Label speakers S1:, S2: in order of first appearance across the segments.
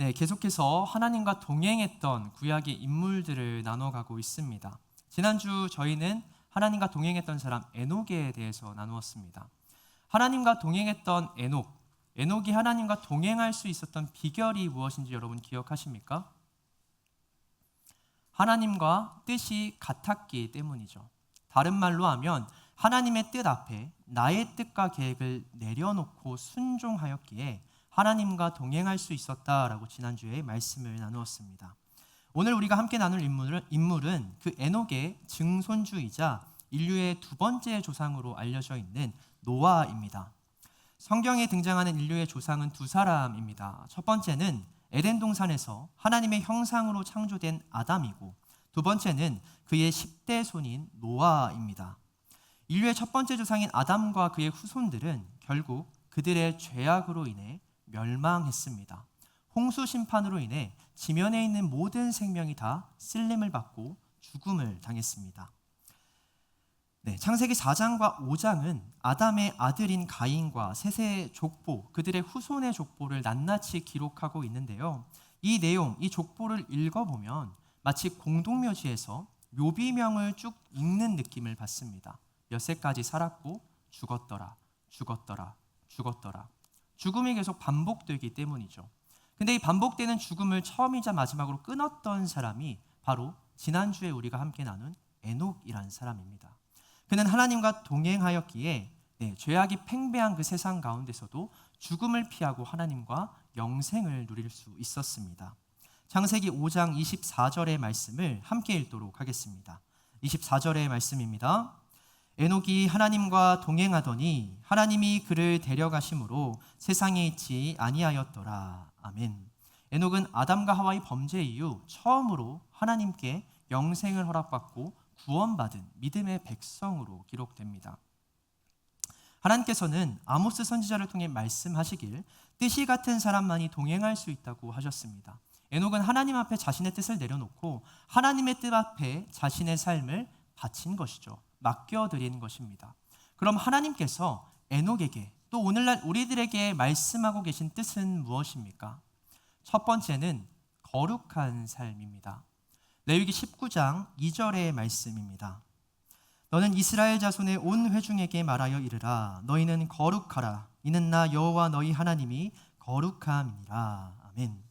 S1: 네, 계속해서 하나님과 동행했던 구약의 인물들을 나눠가고 있습니다. 지난주 저희는 하나님과 동행했던 사람 에녹에 대해서 나누었습니다. 하나님과 동행했던 에녹이 하나님과 동행할 수 있었던 비결이 무엇인지 여러분 기억하십니까? 하나님과 뜻이 같았기 때문이죠. 다른 말로 하면 하나님의 뜻 앞에 나의 뜻과 계획을 내려놓고 순종하였기에 하나님과 동행할 수 있었다라고 지난주에 말씀을 나누었습니다. 오늘 우리가 함께 나눌 인물은 그 에녹의 증손주이자 인류의 두 번째 조상으로 알려져 있는 노아입니다. 성경에 등장하는 인류의 조상은 두 사람입니다. 첫 번째는 에덴 동산에서 하나님의 형상으로 창조된 아담이고, 두 번째는 그의 10대 손인 노아입니다. 인류의 첫 번째 조상인 아담과 그의 후손들은 결국 그들의 죄악으로 인해 멸망했습니다. 홍수 심판으로 인해 지면에 있는 모든 생명이 다 쓸림을 받고 죽음을 당했습니다. 창세기 4장과 5장은 아담의 아들인 가인과 셋의 족보, 그들의 후손의 족보를 낱낱이 기록하고 있는데요. 이 내용, 이 족보를 읽어보면 마치 공동묘지에서 묘비명을 쭉 읽는 느낌을 받습니다. 몇 세까지 살았고 죽었더라, 죽었더라, 죽었더라. 죽음이 계속 반복되기 때문이죠. 근데 이 반복되는 죽음을 처음이자 마지막으로 끊었던 사람이 바로 지난주에 우리가 함께 나눈 에녹이라는 사람입니다. 그는 하나님과 동행하였기에 죄악이 팽배한 그 세상 가운데서도 죽음을 피하고 하나님과 영생을 누릴 수 있었습니다. 창세기 5장 24절의 말씀을 함께 읽도록 하겠습니다. 24절의 말씀입니다. 에녹이 하나님과 동행하더니 하나님이 그를 데려가심으로 세상에 있지 아니하였더라. 아멘. 에녹은 아담과 하와의 범죄 이후 처음으로 하나님께 영생을 허락받고 구원받은 믿음의 백성으로 기록됩니다. 하나님께서는 아모스 선지자를 통해 말씀하시길 뜻이 같은 사람만이 동행할 수 있다고 하셨습니다. 에녹은 하나님 앞에 자신의 뜻을 내려놓고 하나님의 뜻 앞에 자신의 삶을 바친 것이죠. 맡겨드린 것입니다. 그럼 하나님께서 에녹에게 또 오늘날 우리들에게 말씀하고 계신 뜻은 무엇입니까? 첫 번째는 거룩한 삶입니다. 레위기 19장 2절의 말씀입니다. 너는 이스라엘 자손의 온 회중에게 말하여 이르라. 너희는 거룩하라. 이는 나 여호와 너희 하나님이 거룩함이니라. 아멘.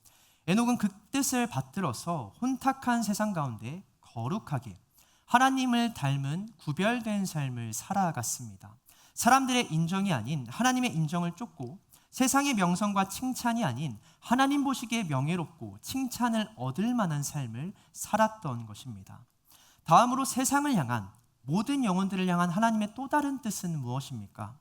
S1: 에녹은 그 뜻을 받들어서 혼탁한 세상 가운데 거룩하게 하나님을 닮은 구별된 삶을 살아갔습니다. 사람들의 인정이 아닌 하나님의 인정을 쫓고 세상의 명성과 칭찬이 아닌 하나님 보시기에 명예롭고 칭찬을 얻을 만한 삶을 살았던 것입니다. 다음으로 세상을 향한 모든 영혼들을 향한 하나님의 또 다른 뜻은 무엇입니까?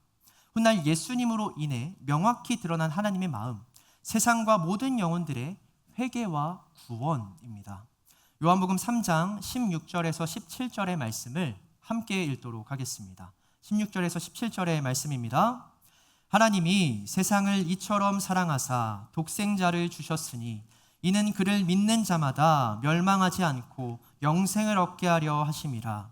S1: 훗날 예수님으로 인해 명확히 드러난 하나님의 마음, 세상과 모든 영혼들의 회개와 구원입니다. 요한복음 3장 16절에서 17절의 말씀을 함께 읽도록 하겠습니다. 16절에서 17절의 말씀입니다. 하나님이 세상을 이처럼 사랑하사 독생자를 주셨으니 이는 그를 믿는 자마다 멸망하지 않고 영생을 얻게 하려 하심이라.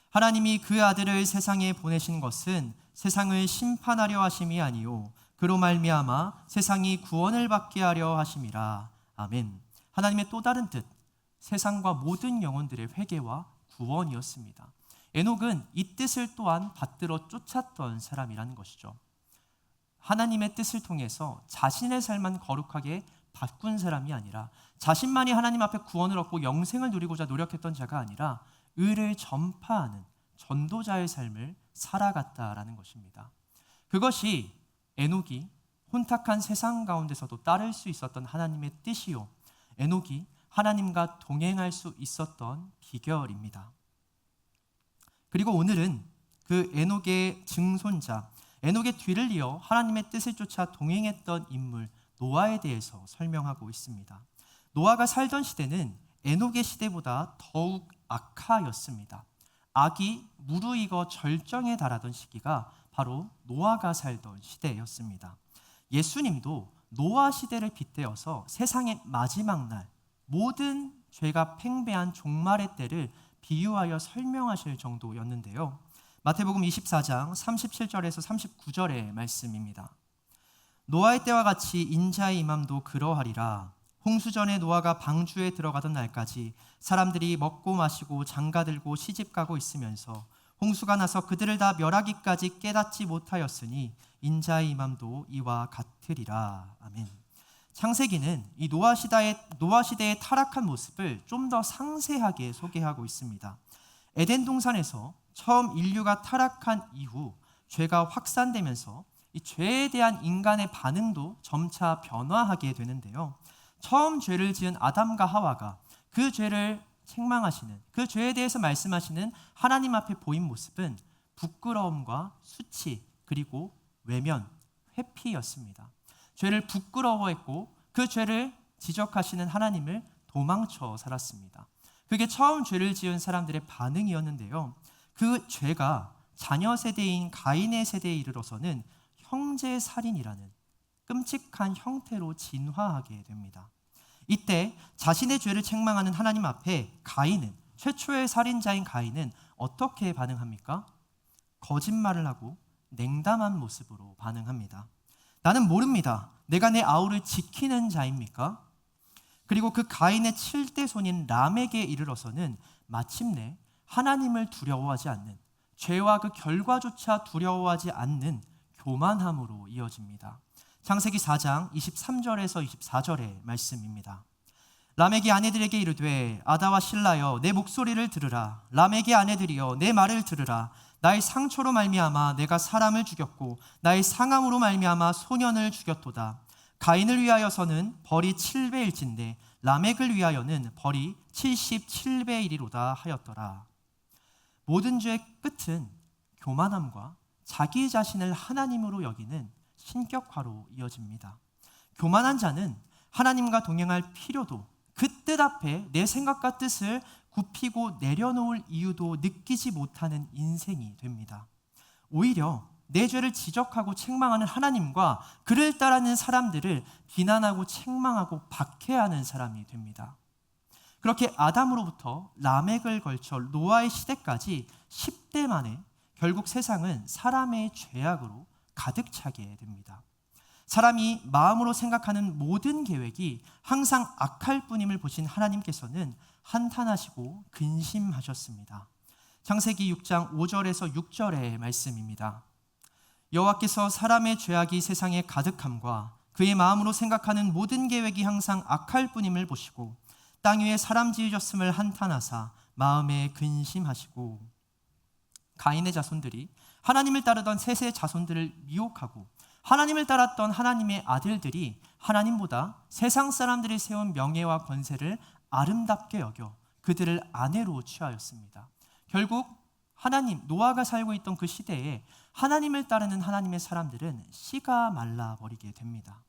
S1: 하나님이 그 아들을 세상에 보내신 것은 세상을 심판하려 하심이 아니요 그로 말미암아 세상이 구원을 받게 하려 하심이라. 아멘. 하나님의 또 다른 뜻, 세상과 모든 영혼들의 회개와 구원이었습니다. 에녹은 이 뜻을 또한 받들어 쫓았던 사람이라는 것이죠. 하나님의 뜻을 통해서 자신의 삶만 거룩하게 바꾼 사람이 아니라 자신만이 하나님 앞에 구원을 얻고 영생을 누리고자 노력했던 자가 아니라 의를 전파하는 전도자의 삶을 살아갔다라는 것입니다. 그것이 에녹이 혼탁한 세상 가운데서도 따를 수 있었던 하나님의 뜻이요, 에녹이 하나님과 동행할 수 있었던 비결입니다. 그리고 오늘은 그 에녹의 증손자, 에녹의 뒤를 이어 하나님의 뜻을 쫓아 동행했던 인물 노아에 대해서 설명하고 있습니다. 노아가 살던 시대는 에녹의 시대보다 더욱 악하였습니다. 악이 무르익어 절정에 달하던 시기가 바로 노아가 살던 시대였습니다. 예수님도 노아 시대를 빗대어서 세상의 마지막 날, 모든 죄가 팽배한 종말의 때를 비유하여 설명하실 정도였는데요. 마태복음 24장 37절에서 39절의 말씀입니다. 노아의 때와 같이 인자의 임함도 그러하리라. 홍수 전에 노아가 방주에 들어가던 날까지 사람들이 먹고 마시고 장가들고 시집가고 있으면서 홍수가 나서 그들을 다 멸하기까지 깨닫지 못하였으니 인자의 임함도 이와 같으리라. 아멘. 창세기는 이 노아 시대의 타락한 모습을 좀 더 상세하게 소개하고 있습니다. 에덴 동산에서 처음 인류가 타락한 이후 죄가 확산되면서 이 죄에 대한 인간의 반응도 점차 변화하게 되는데요. 처음 죄를 지은 아담과 하와가 그 죄를 책망하시는, 그 죄에 대해서 말씀하시는 하나님 앞에 보인 모습은 부끄러움과 수치 그리고 외면, 회피였습니다. 죄를 부끄러워했고 그 죄를 지적하시는 하나님을 도망쳐 살았습니다. 그게 처음 죄를 지은 사람들의 반응이었는데요. 그 죄가 자녀 세대인 가인의 세대에 이르러서는 형제살인이라는 끔찍한 형태로 진화하게 됩니다. 이때 자신의 죄를 책망하는 하나님 앞에 가인은, 최초의 살인자인 가인은 어떻게 반응합니까? 거짓말을 하고 냉담한 모습으로 반응합니다. 나는 모릅니다. 내가 내 아우를 지키는 자입니까? 그리고 그 가인의 7대 손인 람에게 이르러서는 마침내 하나님을 두려워하지 않는, 죄와 그 결과조차 두려워하지 않는 교만함으로 이어집니다. 창세기 4장 23절에서 24절의 말씀입니다. 람에게 아내들에게 이르되 아다와 실라여 내 목소리를 들으라. 람에게 아내들이여 내 말을 들으라. 나의 상처로 말미암아 내가 사람을 죽였고 나의 상함으로 말미암아 소년을 죽였도다. 가인을 위하여서는 벌이 7배일진데 라멕을 위하여는 벌이 77배이리로다 하였더라. 모든 죄의 끝은 교만함과 자기 자신을 하나님으로 여기는 신격화로 이어집니다. 교만한 자는 하나님과 동행할 필요도, 그 뜻 앞에 내 생각과 뜻을 굽히고 내려놓을 이유도 느끼지 못하는 인생이 됩니다. 오히려 내 죄를 지적하고 책망하는 하나님과 그를 따르는 사람들을 비난하고 책망하고 박해하는 사람이 됩니다. 그렇게 아담으로부터 라멕을 걸쳐 노아의 시대까지 10대 만에 결국 세상은 사람의 죄악으로 가득 차게 됩니다. 사람이 마음으로 생각하는 모든 계획이 항상 악할 뿐임을 보신 하나님께서는 한탄하시고 근심하셨습니다. 창세기 6장 5절에서 6절의 말씀입니다. 여호와께서 사람의 죄악이 세상에 가득함과 그의 마음으로 생각하는 모든 계획이 항상 악할 뿐임을 보시고 땅 위에 사람 지으셨음을 한탄하사 마음에 근심하시고, 가인의 자손들이 하나님을 따르던 셋의 자손들을 미혹하고 하나님을 따랐던 하나님의 아들들이 하나님보다 세상 사람들이 세운 명예와 권세를 아름답게 여겨 그들을 아내로 취하였습니다. 결국 노아가 살고 있던 그 시대에 하나님을 따르는 하나님의 사람들은 씨가 말라버리게 됩니다.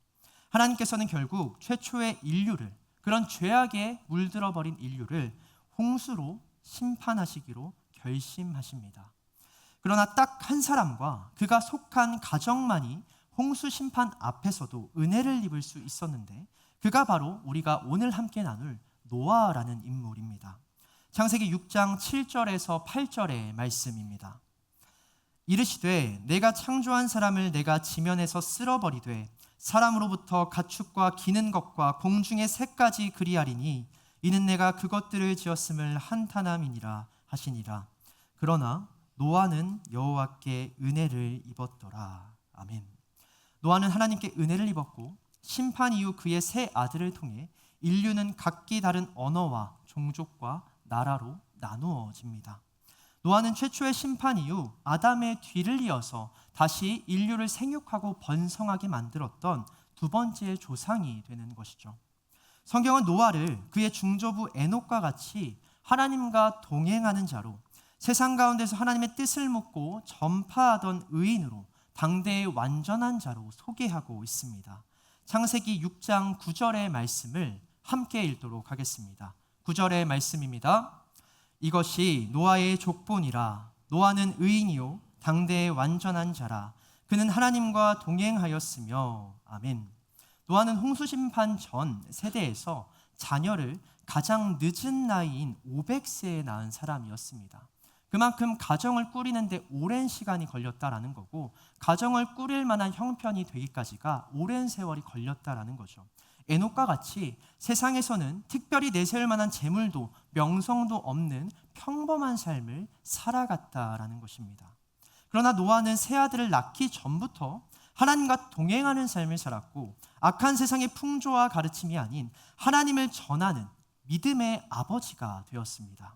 S1: 하나님께서는 결국 최초의 인류를, 그런 죄악에 물들어버린 인류를 홍수로 심판하시기로 결심하십니다. 그러나 딱 한 사람과 그가 속한 가정만이 홍수 심판 앞에서도 은혜를 입을 수 있었는데, 그가 바로 우리가 오늘 함께 나눌 노아라는 인물입니다. 창세기 6장 7절에서 8절의 말씀입니다. 이르시되 내가 창조한 사람을 내가 지면에서 쓸어버리되 사람으로부터 가축과 기는 것과 공중의 새까지 그리하리니 이는 내가 그것들을 지었음을 한탄함이니라 하시니라. 그러나 노아는 여호와께 은혜를 입었더라. 아멘. 노아는 하나님께 은혜를 입었고 심판 이후 그의 세 아들을 통해 인류는 각기 다른 언어와 종족과 나라로 나누어집니다. 노아는 최초의 심판 이후 아담의 뒤를 이어서 다시 인류를 생육하고 번성하게 만들었던 두 번째 조상이 되는 것이죠. 성경은 노아를 그의 중조부 에녹과 같이 하나님과 동행하는 자로, 세상 가운데서 하나님의 뜻을 묻고 전파하던 의인으로, 당대의 완전한 자로 소개하고 있습니다. 창세기 6장 9절의 말씀을 함께 읽도록 하겠습니다. 9절의 말씀입니다. 이것이 노아의 족본이라. 노아는 의인이요 당대의 완전한 자라. 그는 하나님과 동행하였으며. 아멘. 노아는 홍수심판 전 세대에서 자녀를 가장 늦은 나이인 500세에 낳은 사람이었습니다. 그만큼 가정을 꾸리는데 오랜 시간이 걸렸다라는 거고, 가정을 꾸릴 만한 형편이 되기까지가 오랜 세월이 걸렸다라는 거죠. 에녹과 같이 세상에서는 특별히 내세울 만한 재물도 명성도 없는 평범한 삶을 살아갔다라는 것입니다. 그러나 노아는 세 아들을 낳기 전부터 하나님과 동행하는 삶을 살았고 악한 세상의 풍조와 가르침이 아닌 하나님을 전하는 믿음의 아버지가 되었습니다.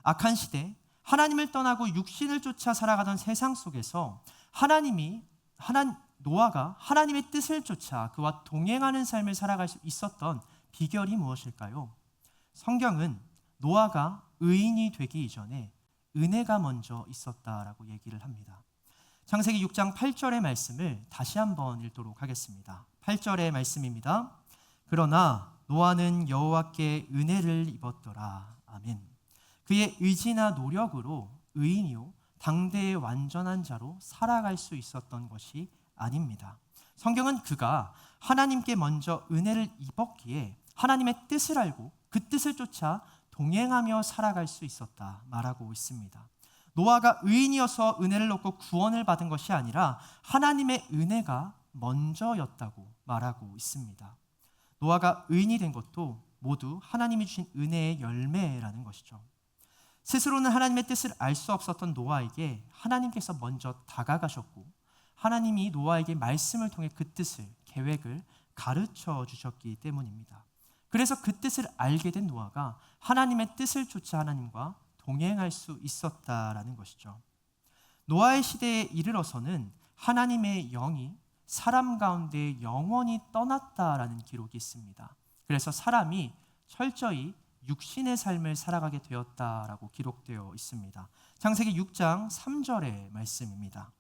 S1: 악한 시대, 하나님을 떠나고 육신을 쫓아 살아가던 세상 속에서 노아가 하나님의 뜻을 쫓아 그와 동행하는 삶을 살아갈 수 있었던 비결이 무엇일까요? 성경은 노아가 의인이 되기 이전에 은혜가 먼저 있었다라고 얘기를 합니다. 창세기 6장 8절의 말씀을 다시 한번 읽도록 하겠습니다. 8절의 말씀입니다. 그러나 노아는 여호와께 은혜를 입었더라. 아멘. 그의 의지나 노력으로 의인이요 당대의 완전한 자로 살아갈 수 있었던 것이 아닙니다. 성경은 그가 하나님께 먼저 은혜를 입었기에 하나님의 뜻을 알고 그 뜻을 쫓아 동행하며 살아갈 수 있었다 말하고 있습니다. 노아가 의인이어서 은혜를 얻고 구원을 받은 것이 아니라 하나님의 은혜가 먼저였다고 말하고 있습니다. 노아가 의인이 된 것도 모두 하나님이 주신 은혜의 열매라는 것이죠. 스스로는 하나님의 뜻을 알 수 없었던 노아에게 하나님께서 먼저 다가가셨고 하나님이 노아에게 말씀을 통해 그 뜻을, 계획을 가르쳐 주셨기 때문입니다. 그래서 그 뜻을 알게 된 노아가 하나님의 뜻을 쫓아 하나님과 동행할 수 있었다라는 것이죠. 노아의 시대에 이르러서는 하나님의 영이 사람 가운데 영원히 떠났다라는 기록이 있습니다. 그래서 사람이 철저히 육신의 삶을 살아가게 되었다라고 기록되어 있습니다. 창세기 6장 3절의 말씀입니다.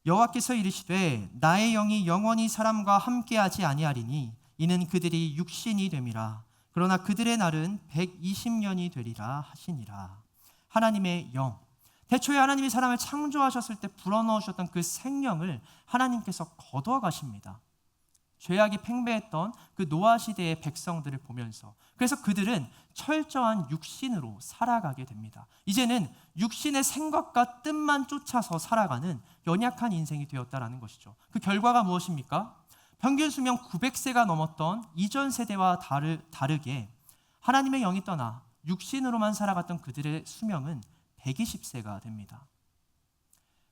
S1: 여호와께서 이르시되 나의 영이 영원히 사람과 함께하지 아니하리니 이는 그들이 육신이 됨이라. 그러나 그들의 날은 120년이 되리라 하시니라. 하나님의 영, 태초에 하나님이 사람을 창조하셨을 때 불어넣으셨던 그 생명을 하나님께서 거둬가십니다. 죄악이 팽배했던 그 노아 시대의 백성들을 보면서 그래서 그들은 철저한 육신으로 살아가게 됩니다. 이제는 육신의 생각과 뜻만 쫓아서 살아가는 연약한 인생이 되었다라는 것이죠. 그 결과가 무엇입니까? 평균 수명 900세가 넘었던 이전 세대와 다르게 하나님의 영이 떠나 육신으로만 살아갔던 그들의 수명은 120세가 됩니다.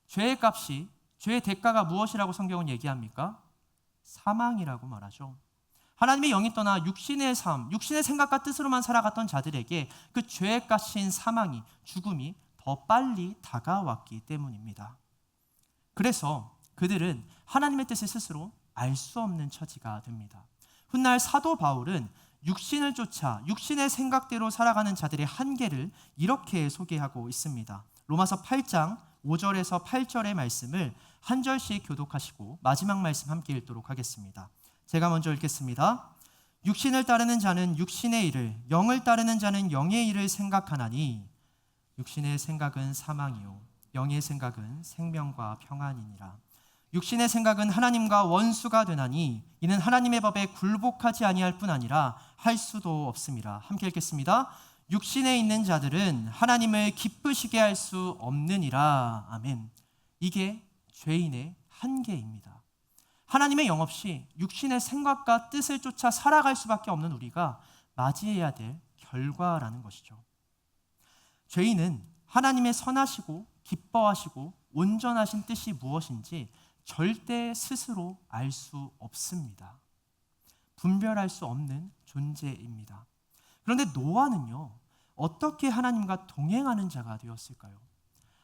S1: 죄의 값이, 죄의 대가가 무엇이라고 성경은 얘기합니까? 사망이라고 말하죠. 하나님의 영이 떠나 육신의 삶, 육신의 생각과 뜻으로만 살아갔던 자들에게 그 죄의 값인 사망이, 죽음이 더 빨리 다가왔기 때문입니다. 그래서 그들은 하나님의 뜻을 스스로 알 수 없는 처지가 됩니다. 훗날 사도 바울은 육신을 쫓아 육신의 생각대로 살아가는 자들의 한계를 이렇게 소개하고 있습니다. 로마서 8장 5절에서 8절의 말씀을 한 절씩 교독하시고 마지막 말씀 함께 읽도록 하겠습니다. 제가 먼저 읽겠습니다. 육신을 따르는 자는 육신의 일을, 영을 따르는 자는 영의 일을 생각하나니 육신의 생각은 사망이요 영의 생각은 생명과 평안이니라. 육신의 생각은 하나님과 원수가 되나니 이는 하나님의 법에 굴복하지 아니할 뿐 아니라 할 수도 없음이라. 함께 읽겠습니다. 육신에 있는 자들은 하나님을 기쁘시게 할 수 없느니라. 아멘. 이게 죄인의 한계입니다. 하나님의 영 없이 육신의 생각과 뜻을 쫓아 살아갈 수밖에 없는 우리가 맞이해야 될 결과라는 것이죠. 죄인은 하나님의 선하시고 기뻐하시고 온전하신 뜻이 무엇인지 절대 스스로 알 수 없습니다. 분별할 수 없는 존재입니다. 그런데 노아는요, 어떻게 하나님과 동행하는 자가 되었을까요?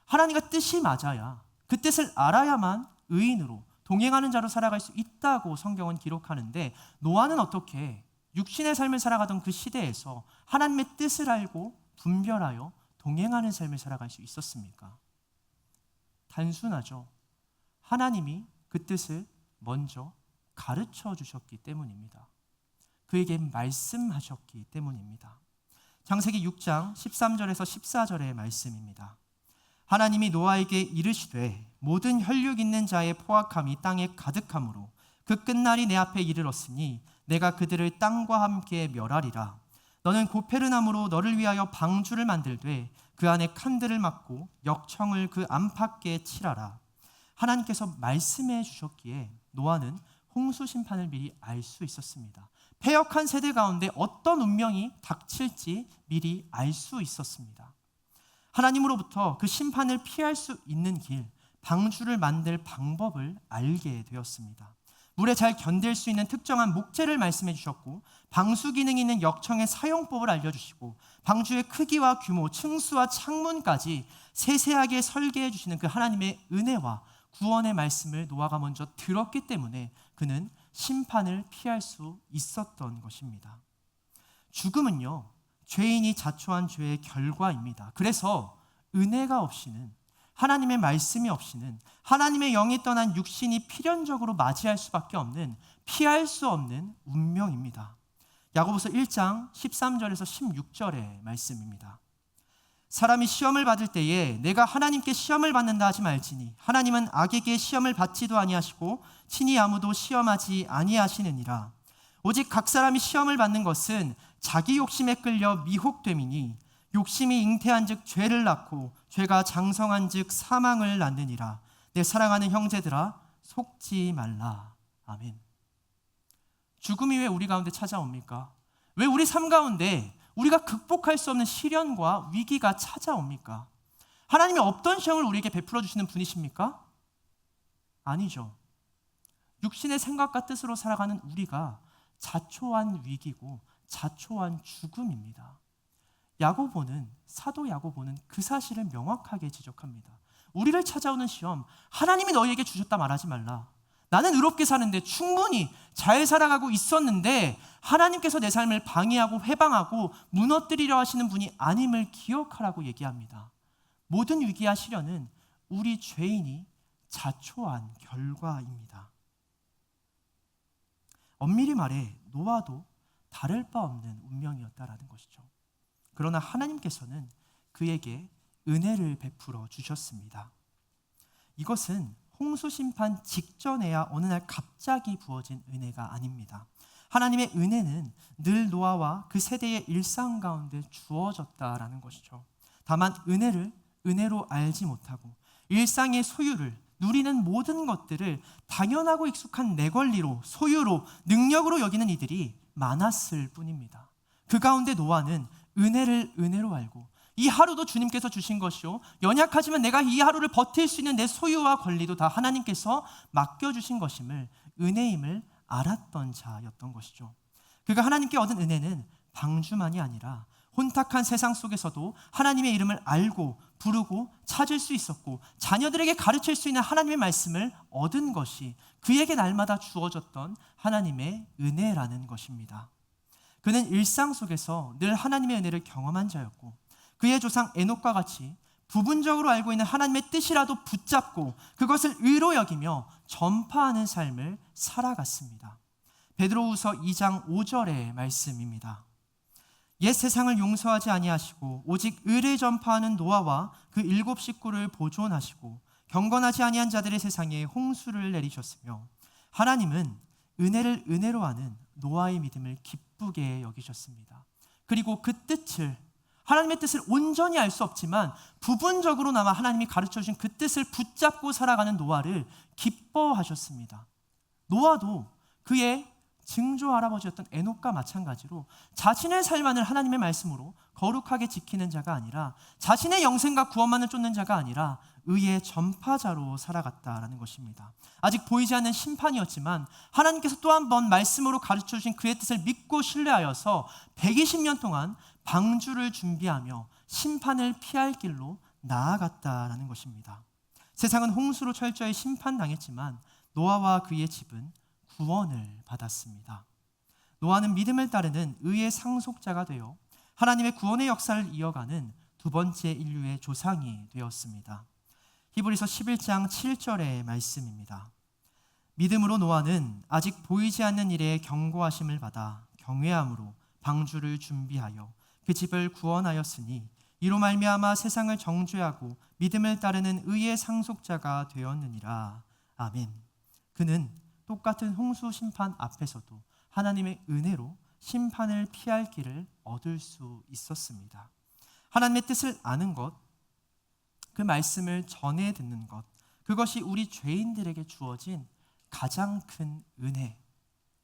S1: 하나님과 뜻이 맞아야, 그 뜻을 알아야만 의인으로 동행하는 자로 살아갈 수 있다고 성경은 기록하는데 노아는 어떻게 육신의 삶을 살아가던 그 시대에서 하나님의 뜻을 알고 분별하여 동행하는 삶을 살아갈 수 있었습니까? 단순하죠. 하나님이 그 뜻을 먼저 가르쳐 주셨기 때문입니다. 그에게 말씀하셨기 때문입니다. 창세기 6장 13절에서 14절의 말씀입니다. 하나님이 노아에게 이르시되 모든 혈육 있는 자의 포악함이 땅에 가득함으로 그 끝날이 내 앞에 이르렀으니 내가 그들을 땅과 함께 멸하리라. 너는 고페르나무로 너를 위하여 방주를 만들되 그 안에 칸들을 막고 역청을 그 안팎에 칠하라. 하나님께서 말씀해 주셨기에 노아는 홍수 심판을 미리 알 수 있었습니다. 패역한 세대 가운데 어떤 운명이 닥칠지 미리 알 수 있었습니다. 하나님으로부터 그 심판을 피할 수 있는 길, 방주를 만들 방법을 알게 되었습니다. 물에 잘 견딜 수 있는 특정한 목재를 말씀해 주셨고, 방수 기능이 있는 역청의 사용법을 알려주시고, 방주의 크기와 규모, 층수와 창문까지 세세하게 설계해 주시는 그 하나님의 은혜와 구원의 말씀을 노아가 먼저 들었기 때문에 그는 심판을 피할 수 있었던 것입니다. 죽음은요, 죄인이 자초한 죄의 결과입니다. 그래서 은혜가 없이는, 하나님의 말씀이 없이는, 하나님의 영이 떠난 육신이 필연적으로 맞이할 수밖에 없는, 피할 수 없는 운명입니다. 야고보서 1장 13절에서 16절의 말씀입니다. 사람이 시험을 받을 때에 내가 하나님께 시험을 받는다 하지 말지니 하나님은 악에게 시험을 받지도 아니하시고 친히 아무도 시험하지 아니하시느니라. 오직 각 사람이 시험을 받는 것은 자기 욕심에 끌려 미혹됨이니 욕심이 잉태한즉 죄를 낳고 죄가 장성한즉 사망을 낳느니라. 내 사랑하는 형제들아 속지 말라. 아멘. 죽음이 왜 우리 가운데 찾아옵니까? 왜 우리 삶 가운데 우리가 극복할 수 없는 시련과 위기가 찾아옵니까? 하나님이 없던 시험을 우리에게 베풀어 주시는 분이십니까? 아니죠. 육신의 생각과 뜻으로 살아가는 우리가 자초한 위기고 자초한 죽음입니다. 사도 야고보는 그 사실을 명확하게 지적합니다. 우리를 찾아오는 시험, 하나님이 너희에게 주셨다 말하지 말라. 나는 의롭게 사는데 충분히 잘 살아가고 있었는데 하나님께서 내 삶을 방해하고 회방하고 무너뜨리려 하시는 분이 아님을 기억하라고 얘기합니다. 모든 위기와 시련은 우리 죄인이 자초한 결과입니다. 엄밀히 말해 노아도 다를 바 없는 운명이었다라는 것이죠. 그러나 하나님께서는 그에게 은혜를 베풀어 주셨습니다. 이것은 홍수 심판 직전에야 어느 날 갑자기 부어진 은혜가 아닙니다. 하나님의 은혜는 늘 노아와 그 세대의 일상 가운데 주어졌다라는 것이죠. 다만 은혜를 은혜로 알지 못하고 일상의 소유를, 누리는 모든 것들을 당연하고 익숙한 내 권리로, 소유로, 능력으로 여기는 이들이 많았을 뿐입니다. 그 가운데 노아는 은혜를 은혜로 알고 이 하루도 주님께서 주신 것이요, 연약하지만 내가 이 하루를 버틸 수 있는 내 소유와 권리도 다 하나님께서 맡겨주신 것임을, 은혜임을 알았던 자였던 것이죠. 그가 하나님께 얻은 은혜는 방주만이 아니라 혼탁한 세상 속에서도 하나님의 이름을 알고 부르고 찾을 수 있었고 자녀들에게 가르칠 수 있는 하나님의 말씀을 얻은 것이 그에게 날마다 주어졌던 하나님의 은혜라는 것입니다. 그는 일상 속에서 늘 하나님의 은혜를 경험한 자였고 그의 조상 에녹과 같이 부분적으로 알고 있는 하나님의 뜻이라도 붙잡고 그것을 의로 여기며 전파하는 삶을 살아갔습니다. 베드로후서 2장 5절의 말씀입니다. 옛 세상을 용서하지 아니하시고 오직 의를 전파하는 노아와 그 7 식구를 보존하시고 경건하지 아니한 자들의 세상에 홍수를 내리셨으며 하나님은 은혜를 은혜로 하는 노아의 믿음을 기쁘게 여기셨습니다. 그리고 그 뜻을, 하나님의 뜻을 온전히 알 수 없지만 부분적으로나마 하나님이 가르쳐주신 그 뜻을 붙잡고 살아가는 노아를 기뻐하셨습니다. 노아도 그의 증조 할아버지였던 에녹과 마찬가지로 자신의 삶만을 하나님의 말씀으로 거룩하게 지키는 자가 아니라 자신의 영생과 구원만을 쫓는 자가 아니라 의의 전파자로 살아갔다라는 것입니다. 아직 보이지 않는 심판이었지만 하나님께서 또 한 번 말씀으로 가르쳐 주신 그의 뜻을 믿고 신뢰하여서 120년 동안 방주를 준비하며 심판을 피할 길로 나아갔다라는 것입니다. 세상은 홍수로 철저히 심판당했지만 노아와 그의 집은 구원을 받았습니다. 노아는 믿음을 따르는 의의 상속자가 되어 하나님의 구원의 역사를 이어가는 두 번째 인류의 조상이 되었습니다. 히브리서 11장 7절의 말씀입니다. 믿음으로 노아는 아직 보이지 않는 일에 경고하심을 받아 경외함으로 방주를 준비하여 그 집을 구원하였으니 이로 말미암아 세상을 정죄하고 믿음을 따르는 의의 상속자가 되었느니라. 아멘. 그는 똑같은 홍수 심판 앞에서도 하나님의 은혜로 심판을 피할 길을 얻을 수 있었습니다. 하나님의 뜻을 아는 것, 그 말씀을 전해 듣는 것, 그것이 우리 죄인들에게 주어진 가장 큰 은혜,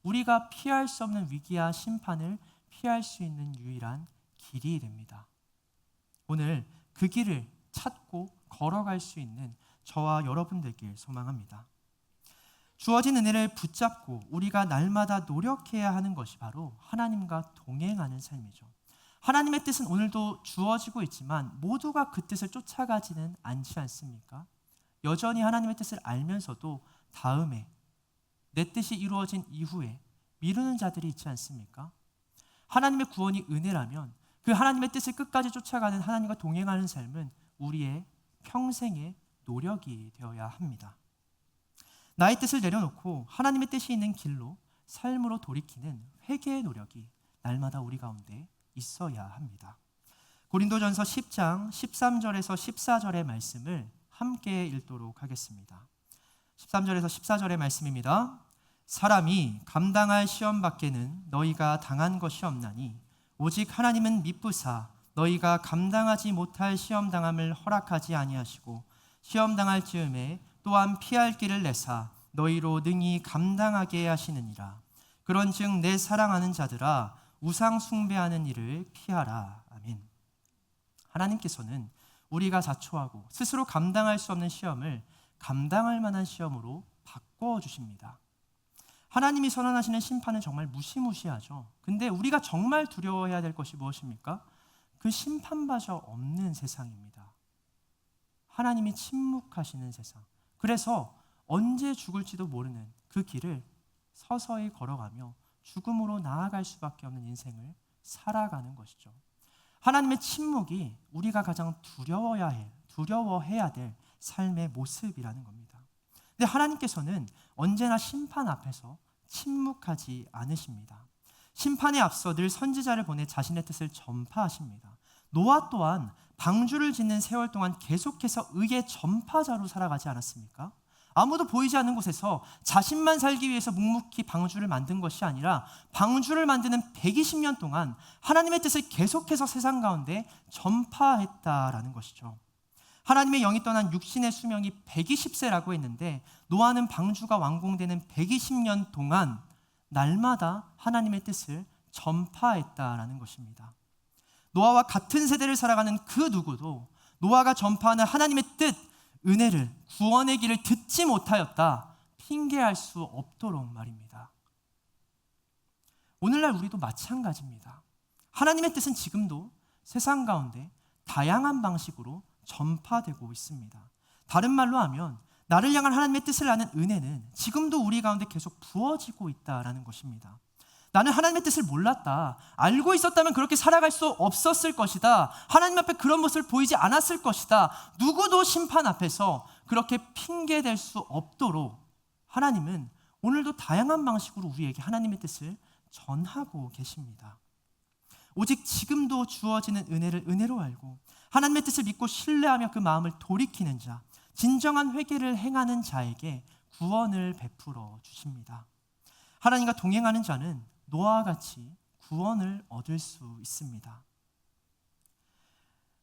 S1: 우리가 피할 수 없는 위기와 심판을 피할 수 있는 유일한 길이 됩니다. 오늘 그 길을 찾고 걸어갈 수 있는 저와 여러분들길 소망합니다. 주어진 은혜를 붙잡고 우리가 날마다 노력해야 하는 것이 바로 하나님과 동행하는 삶이죠. 하나님의 뜻은 오늘도 주어지고 있지만 모두가 그 뜻을 쫓아가지는 않지 않습니까? 여전히 하나님의 뜻을 알면서도 다음에 내 뜻이 이루어진 이후에 미루는 자들이 있지 않습니까? 하나님의 구원이 은혜라면 그 하나님의 뜻을 끝까지 쫓아가는 하나님과 동행하는 삶은 우리의 평생의 노력이 되어야 합니다. 나의 뜻을 내려놓고 하나님의 뜻이 있는 길로 삶으로 돌이키는 회개의 노력이 날마다 우리 가운데 있어야 합니다. 고린도전서 10장 13절에서 14절의 말씀을 함께 읽도록 하겠습니다. 13절에서 14절의 말씀입니다. 사람이 감당할 시험 밖에는 너희가 당한 것이 없나니 오직 하나님은 미쁘사 너희가 감당하지 못할 시험 당함을 허락하지 아니하시고 시험 당할 즈음에 또한 피할 길을 내사 너희로 능히 감당하게 하시느니라. 그런즉 내 사랑하는 자들아 우상 숭배하는 일을 피하라. 아멘. 하나님께서는 우리가 자초하고 스스로 감당할 수 없는 시험을 감당할 만한 시험으로 바꿔 주십니다. 하나님이 선언하시는 심판은 정말 무시무시하죠. 근데 우리가 정말 두려워해야 될 것이 무엇입니까? 그 심판마저 없는 세상입니다. 하나님이 침묵하시는 세상. 그래서 언제 죽을지도 모르는 그 길을 서서히 걸어가며 죽음으로 나아갈 수밖에 없는 인생을 살아가는 것이죠. 하나님의 침묵이 우리가 가장 두려워해야 될 삶의 모습이라는 겁니다. 근데 하나님께서는 언제나 심판 앞에서 침묵하지 않으십니다. 심판에 앞서 늘 선지자를 보내 자신의 뜻을 전파하십니다. 노아 또한 방주를 짓는 세월 동안 계속해서 의의 전파자로 살아가지 않았습니까? 아무도 보이지 않는 곳에서 자신만 살기 위해서 묵묵히 방주를 만든 것이 아니라 방주를 만드는 120년 동안 하나님의 뜻을 계속해서 세상 가운데 전파했다라는 것이죠. 하나님의 영이 떠난 육신의 수명이 120세라고 했는데 노아는 방주가 완공되는 120년 동안 날마다 하나님의 뜻을 전파했다라는 것입니다. 노아와 같은 세대를 살아가는 그 누구도 노아가 전파하는 하나님의 뜻, 은혜를, 구원의 길을 듣지 못하였다 핑계할 수 없도록 말입니다. 오늘날 우리도 마찬가지입니다. 하나님의 뜻은 지금도 세상 가운데 다양한 방식으로 전파되고 있습니다. 다른 말로 하면 나를 향한 하나님의 뜻을 아는 은혜는 지금도 우리 가운데 계속 부어지고 있다라는 것입니다. 나는 하나님의 뜻을 몰랐다. 알고 있었다면 그렇게 살아갈 수 없었을 것이다. 하나님 앞에 그런 모습을 보이지 않았을 것이다. 누구도 심판 앞에서 그렇게 핑계댈 수 없도록 하나님은 오늘도 다양한 방식으로 우리에게 하나님의 뜻을 전하고 계십니다. 오직 지금도 주어지는 은혜를 은혜로 알고 하나님의 뜻을 믿고 신뢰하며 그 마음을 돌이키는 자, 진정한 회개를 행하는 자에게 구원을 베풀어 주십니다. 하나님과 동행하는 자는 노아와 같이 구원을 얻을 수 있습니다.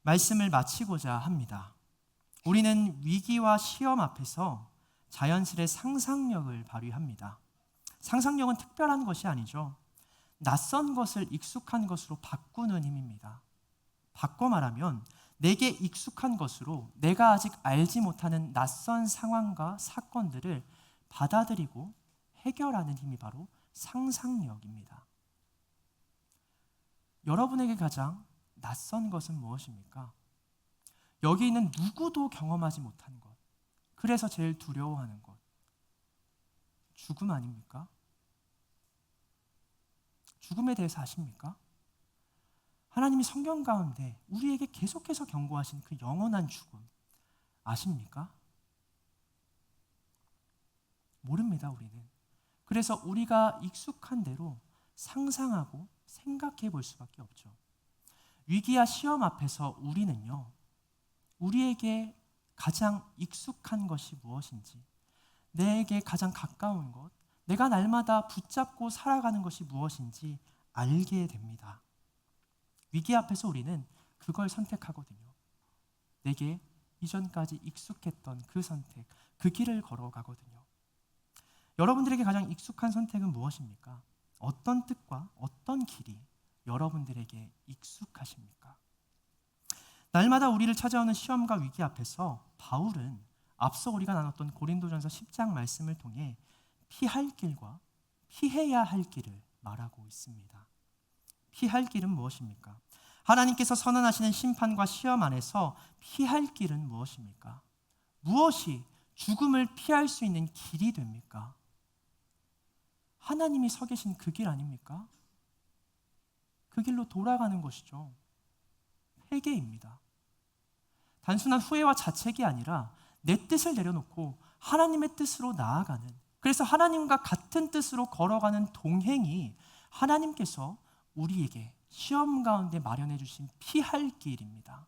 S1: 말씀을 마치고자 합니다. 우리는 위기와 시험 앞에서 자연스레 상상력을 발휘합니다. 상상력은 특별한 것이 아니죠. 낯선 것을 익숙한 것으로 바꾸는 힘입니다. 바꿔 말하면 내게 익숙한 것으로 내가 아직 알지 못하는 낯선 상황과 사건들을 받아들이고 해결하는 힘이 바로 상상력입니다. 여러분에게 가장 낯선 것은 무엇입니까? 여기 있는 누구도 경험하지 못한 것, 그래서 제일 두려워하는 것, 죽음 아닙니까? 죽음에 대해서 아십니까? 하나님이 성경 가운데 우리에게 계속해서 경고하신 그 영원한 죽음 아십니까? 모릅니다, 우리는. 그래서 우리가 익숙한 대로 상상하고 생각해 볼 수밖에 없죠. 위기와 시험 앞에서 우리는요, 우리에게 가장 익숙한 것이 무엇인지, 내게 가장 가까운 것, 내가 날마다 붙잡고 살아가는 것이 무엇인지 알게 됩니다. 위기 앞에서 우리는 그걸 선택하거든요. 내게 이전까지 익숙했던 그 선택, 그 길을 걸어가거든요. 여러분들에게 가장 익숙한 선택은 무엇입니까? 어떤 뜻과 어떤 길이 여러분들에게 익숙하십니까? 날마다 우리를 찾아오는 시험과 위기 앞에서 바울은 앞서 우리가 나눴던 고린도전서 10장 말씀을 통해 피할 길과 피해야 할 길을 말하고 있습니다. 피할 길은 무엇입니까? 하나님께서 선언하시는 심판과 시험 안에서 피할 길은 무엇입니까? 무엇이 죽음을 피할 수 있는 길이 됩니까? 하나님이 서 계신 그 길 아닙니까? 그 길로 돌아가는 것이죠. 회개입니다. 단순한 후회와 자책이 아니라 내 뜻을 내려놓고 하나님의 뜻으로 나아가는, 그래서 하나님과 같은 뜻으로 걸어가는 동행이 하나님께서 우리에게 시험 가운데 마련해 주신 피할 길입니다.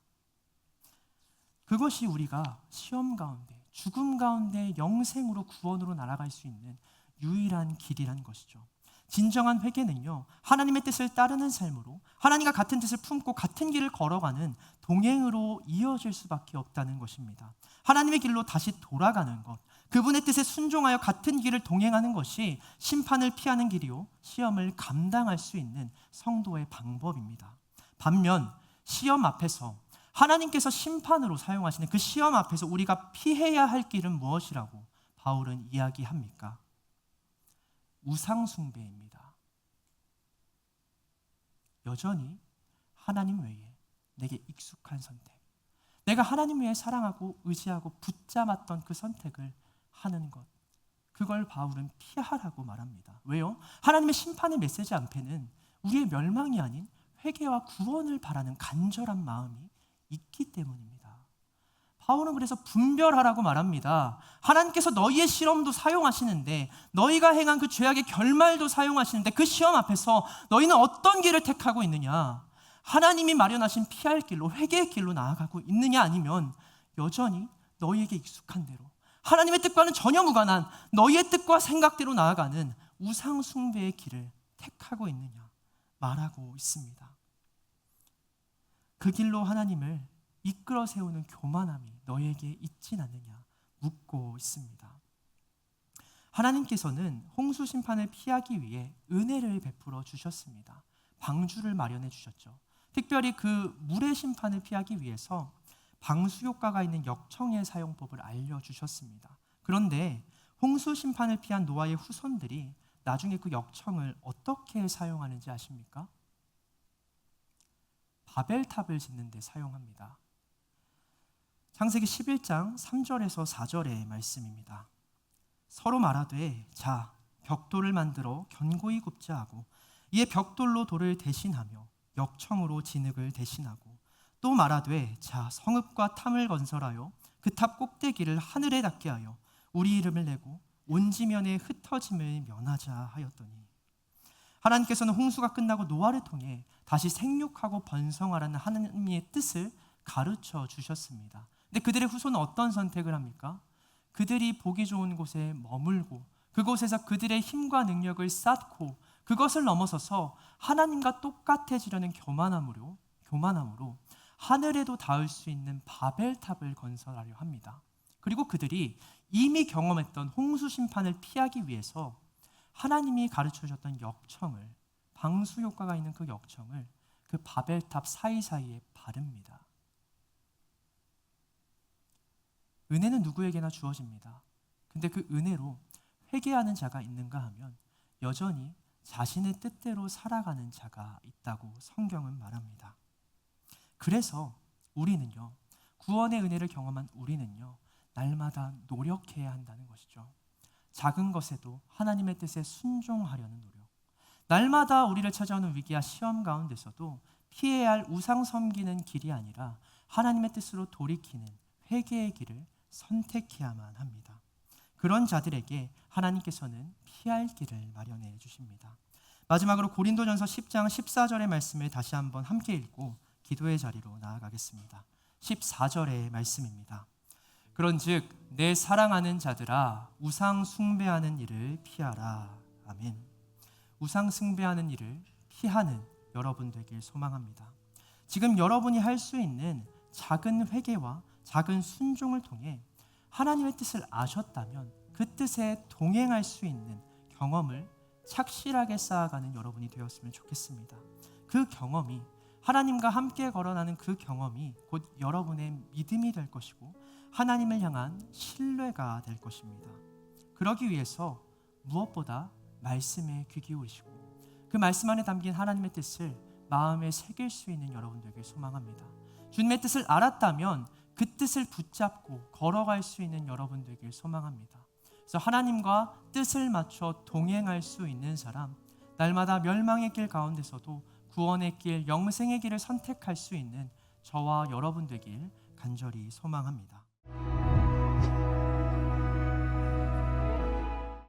S1: 그것이 우리가 시험 가운데, 죽음 가운데 영생으로 구원으로 날아갈 수 있는 유일한 길이라는 것이죠. 진정한 회개는요, 하나님의 뜻을 따르는 삶으로 하나님과 같은 뜻을 품고 같은 길을 걸어가는 동행으로 이어질 수밖에 없다는 것입니다. 하나님의 길로 다시 돌아가는 것, 그분의 뜻에 순종하여 같은 길을 동행하는 것이 심판을 피하는 길이요, 시험을 감당할 수 있는 성도의 방법입니다. 반면 시험 앞에서 하나님께서 심판으로 사용하시는 그 시험 앞에서 우리가 피해야 할 길은 무엇이라고 바울은 이야기합니까? 우상 숭배입니다. 여전히 하나님 외에 내게 익숙한 선택, 내가 하나님 외에 사랑하고 의지하고 붙잡았던 그 선택을 하는 것, 그걸 바울은 피하라고 말합니다. 왜요? 하나님의 심판의 메시지 앞에는 우리의 멸망이 아닌 회개와 구원을 바라는 간절한 마음이 있기 때문입니다. 바울은 그래서 분별하라고 말합니다. 하나님께서 너희의 실험도 사용하시는데, 너희가 행한 그 죄악의 결말도 사용하시는데, 그 시험 앞에서 너희는 어떤 길을 택하고 있느냐? 하나님이 마련하신 피할 길로, 회개의 길로 나아가고 있느냐, 아니면 여전히 너희에게 익숙한 대로 하나님의 뜻과는 전혀 무관한 너희의 뜻과 생각대로 나아가는 우상 숭배의 길을 택하고 있느냐 말하고 있습니다. 그 길로 하나님을 이끌어 세우는 교만함이 너희에게 있진 않느냐 묻고 있습니다. 하나님께서는 홍수 심판을 피하기 위해 은혜를 베풀어 주셨습니다. 방주를 마련해 주셨죠. 특별히 그 물의 심판을 피하기 위해서 방수 효과가 있는 역청의 사용법을 알려주셨습니다. 그런데 홍수 심판을 피한 노아의 후손들이 나중에 그 역청을 어떻게 사용하는지 아십니까? 바벨탑을 짓는 데 사용합니다. 창세기 11장 3절에서 4절의 말씀입니다. 서로 말하되 자 벽돌을 만들어 견고히 굽자 하고 이에 벽돌로 돌을 대신하며 역청으로 진흙을 대신하고 또 말하되 자 성읍과 탐을 건설하여 그 탑 꼭대기를 하늘에 닿게 하여 우리 이름을 내고 온 지면에 흩어짐을 면하자 하였더니, 하나님께서는 홍수가 끝나고 노아를 통해 다시 생육하고 번성하라는 하나님의 뜻을 가르쳐 주셨습니다. 근데 그들의 후손은 어떤 선택을 합니까? 그들이 보기 좋은 곳에 머물고 그곳에서 그들의 힘과 능력을 쌓고 그것을 넘어서서 하나님과 똑같아지려는 교만함으로 하늘에도 닿을 수 있는 바벨탑을 건설하려 합니다. 그리고 그들이 이미 경험했던 홍수 심판을 피하기 위해서 하나님이 가르쳐 주셨던 역청을, 방수 효과가 있는 그 역청을 그 바벨탑 사이사이에 바릅니다. 은혜는 누구에게나 주어집니다. 근데 그 은혜로 회개하는 자가 있는가 하면 여전히 자신의 뜻대로 살아가는 자가 있다고 성경은 말합니다. 그래서 우리는요, 구원의 은혜를 경험한 우리는요, 날마다 노력해야 한다는 것이죠. 작은 것에도 하나님의 뜻에 순종하려는 노력, 날마다 우리를 찾아오는 위기와 시험 가운데서도 피해야 할 우상 섬기는 길이 아니라 하나님의 뜻으로 돌이키는 회개의 길을 선택해야만 합니다. 그런 자들에게 하나님께서는 피할 길을 마련해 주십니다. 마지막으로 고린도전서 10장 14절의 말씀을 다시 한번 함께 읽고 기도의 자리로 나아가겠습니다. 14절의 말씀입니다. 그런즉 내 사랑하는 자들아 우상 숭배하는 일을 피하라. 아멘. 우상 숭배하는 일을 피하는 여러분 되길 소망합니다. 지금 여러분이 할 수 있는 작은 회개와 작은 순종을 통해 하나님의 뜻을 아셨다면 그 뜻에 동행할 수 있는 경험을 착실하게 쌓아가는 여러분이 되었으면 좋겠습니다. 그 경험이, 하나님과 함께 걸어나는 그 경험이 곧 여러분의 믿음이 될 것이고 하나님을 향한 신뢰가 될 것입니다. 그러기 위해서 무엇보다 말씀에 귀 기울이시고 그 말씀 안에 담긴 하나님의 뜻을 마음에 새길 수 있는 여러분 되길 소망합니다. 주님의 뜻을 알았다면 그 뜻을 붙잡고 걸어갈 수 있는 여러분 되길 소망합니다. 그래서 하나님과 뜻을 맞춰 동행할 수 있는 사람, 날마다 멸망의 길 가운데서도 구원의 길, 영생의 길을 선택할 수 있는 저와 여러분 되길 간절히 소망합니다.